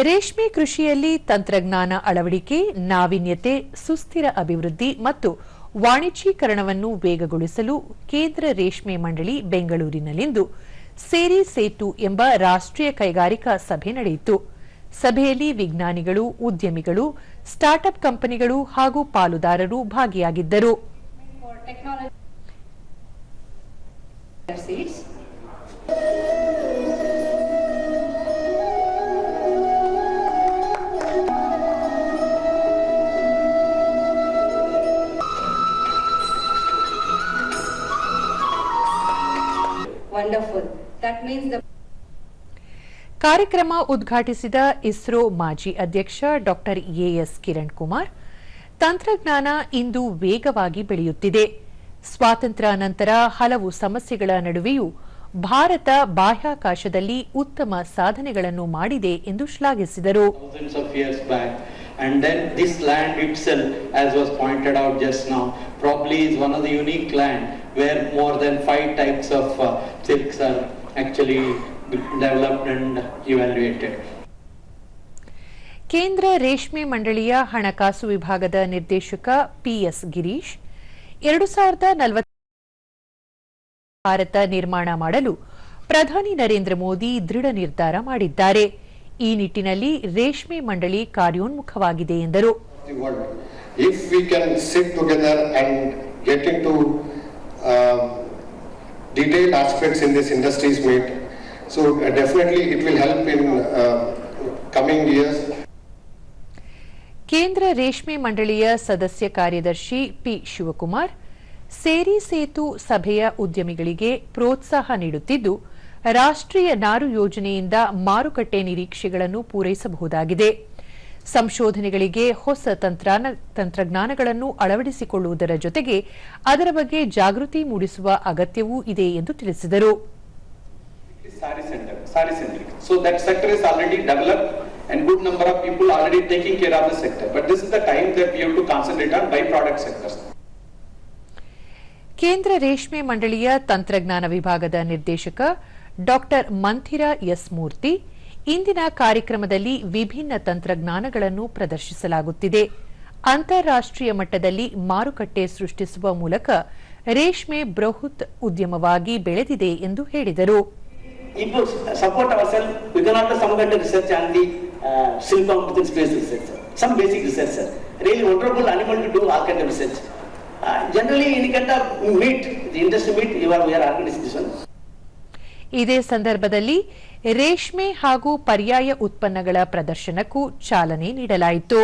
ರೇಷ್ಮೆ ಕೃಷಿಯಲ್ಲಿ ತಂತ್ರಜ್ಞಾನ ಅಳವಡಿಕೆ, ನಾವೀನ್ಯತೆ, ಸುಸ್ಥಿರ ಅಭಿವೃದ್ಧಿ ಮತ್ತು ವಾಣಿಜ್ಯೀಕರಣವನ್ನು ವೇಗಗೊಳಿಸಲು ಕೇಂದ್ರ ರೇಷ್ಮೆ ಮಂಡಳಿ ಬೆಂಗಳೂರಿನಲ್ಲಿಂದು ಸೇರಿ ಸೇತು ಎಂಬ ರಾಷ್ಟ್ರೀಯ ಕೈಗಾರಿಕಾ ಸಭೆ ನಡೆಯಿತು. ಸಭೆಯಲ್ಲಿ ವಿಜ್ಞಾನಿಗಳು, ಉದ್ಯಮಿಗಳು, ಸ್ಟಾರ್ಟ್ಅಪ್ ಕಂಪನಿಗಳು ಹಾಗೂ ಪಾಲುದಾರರು ಭಾಗಿಯಾಗಿದ್ದರು. Wonderful. That means the ಕಾರ್ಯಕ್ರಮ ಉದ್ಘಾಟಿಸಿದ ಇಸ್ರೋ ಮಾಜಿ ಅಧ್ಯಕ್ಷ ಡಾಕ್ಟರ್ ಎಎಸ್ ಕಿರಣ್ ಕುಮಾರ್, ತಂತ್ರಜ್ಞಾನ ಇಂದು ವೇಗವಾಗಿ ಬೆಳೆಯುತ್ತಿದೆ. ಸ್ವಾತಂತ್ರ್ಯ ನಂತರ ಹಲವು ಸಮಸ್ಯೆಗಳ ನಡುವೆಯೂ ಭಾರತ ಬಾಹ್ಯಾಕಾಶದಲ್ಲಿ ಉತ್ತಮ ಸಾಧನೆಗಳನ್ನು ಮಾಡಿದೆ ಎಂದು ಶ್ಲಾಘಿಸಿದರು. And then this land itself, as was pointed out just now, probably is one of the unique land where more than 5 types of silks are actually developed and evaluated. ಕೇಂದ್ರ ರೇಷ್ಮೆ ಮಂಡಳಿಯ ಹಣಕಾಸು ವಿಭಾಗದ ನಿರ್ದೇಶಕ ಪಿಎಸ್ ಗಿರೀಶ್, 2040 ಭಾರತ ನಿರ್ಮಾಣ ಮಾಡಲು ಪ್ರಧಾನಿ ನರೇಂದ್ರ ಮೋದಿ ದೃಢ ನಿರ್ಧಾರ ಮಾಡಿದ್ದಾರೆ. ಈ ನಿಟ್ಟಿನಲ್ಲಿ ರೇಷ್ಮೆ ಮಂಡಳಿ ಕಾರ್ಯೋನ್ಮುಖವಾಗಿದೆ ಎಂದರು. If we can sit together and get into detailed aspects in this industry's meet, so definitely it will help in coming years. ಕೇಂದ್ರ ರೇಷ್ಮೆ ಮಂಡಳಿಯ ಸದಸ್ಯ ಕಾರ್ಯದರ್ಶಿ ಪಿ ಶಿವಕುಮಾರ್, ಸೇರಿ ಸೇತು ಸಭೆಯ ಉದ್ಯಮಿಗಳಿಗೆ ಪ್ರೋತ್ಸಾಹ ನೀಡುತ್ತಿದ್ದು, ರಾಷ್ಟ್ರೀಯ ನಾರು ಯೋಜನೆಯಿಂದ ಮಾರುಕಟ್ಟೆ ನಿರೀಕ್ಷೆಗಳನ್ನು ಪೂರೈಸಬಹುದಾಗಿದೆ. ಸಂಶೋಧನೆಗಳಿಗೆ ಹೊಸ ತಂತ್ರಜ್ಞಾನಗಳನ್ನು ಅಳವಡಿಸಿಕೊಳ್ಳುವುದರ ಜೊತೆಗೆ ಅದರ ಬಗ್ಗೆ ಜಾಗೃತಿ ಮೂಡಿಸುವ ಅಗತ್ಯವೂ ಇದೆ ಎಂದು ತಿಳಿಸಿದರು. So that sector is already developed and good number of people already taking care of the sector. But this is the time that we have to concentrate on byproduct sectors. ಕೇಂದ್ರ ರೇಷ್ಮೆ ಮಂಡಳಿಯ ತಂತ್ರಜ್ಞಾನ ವಿಭಾಗದ ನಿರ್ದೇಶಕ ಡಾಕ್ಟರ್ ಮಂಥಿರಾ ಎಸ್ ಮೂರ್ತಿ, ಇಂದಿನ ಕಾರ್ಯಕ್ರಮದಲ್ಲಿ ವಿಭಿನ್ನ ತಂತ್ರಜ್ಞಾನಗಳನ್ನು ಪ್ರದರ್ಶಿಸಲಾಗುತ್ತಿದೆ. ಅಂತಾರಾಷ್ಟ್ರೀಯ ಮಟ್ಟದಲ್ಲಿ ಮಾರುಕಟ್ಟೆ ಸೃಷ್ಟಿಸುವ ಮೂಲಕ ರೇಷ್ಮೆ ಬೃಹತ್ ಉದ್ಯಮವಾಗಿ ಬೆಳೆದಿದೆ ಎಂದು ಹೇಳಿದರು. Support ourselves, we cannot do some kind of research on the silkworm within space research, some basic research, sir. Really wonderful animal to do all kind of research. Generally, any kind of meet, the industry meet, we are organizing this one. ಇದೇ ಸಂದರ್ಭದಲ್ಲಿ ರೇಷ್ಮೆ ಹಾಗೂ ಪರ್ಯಾಯ ಉತ್ಪನ್ನಗಳ ಪ್ರದರ್ಶನಕ್ಕೂ ಚಾಲನೆ ನೀಡಲಾಯಿತು.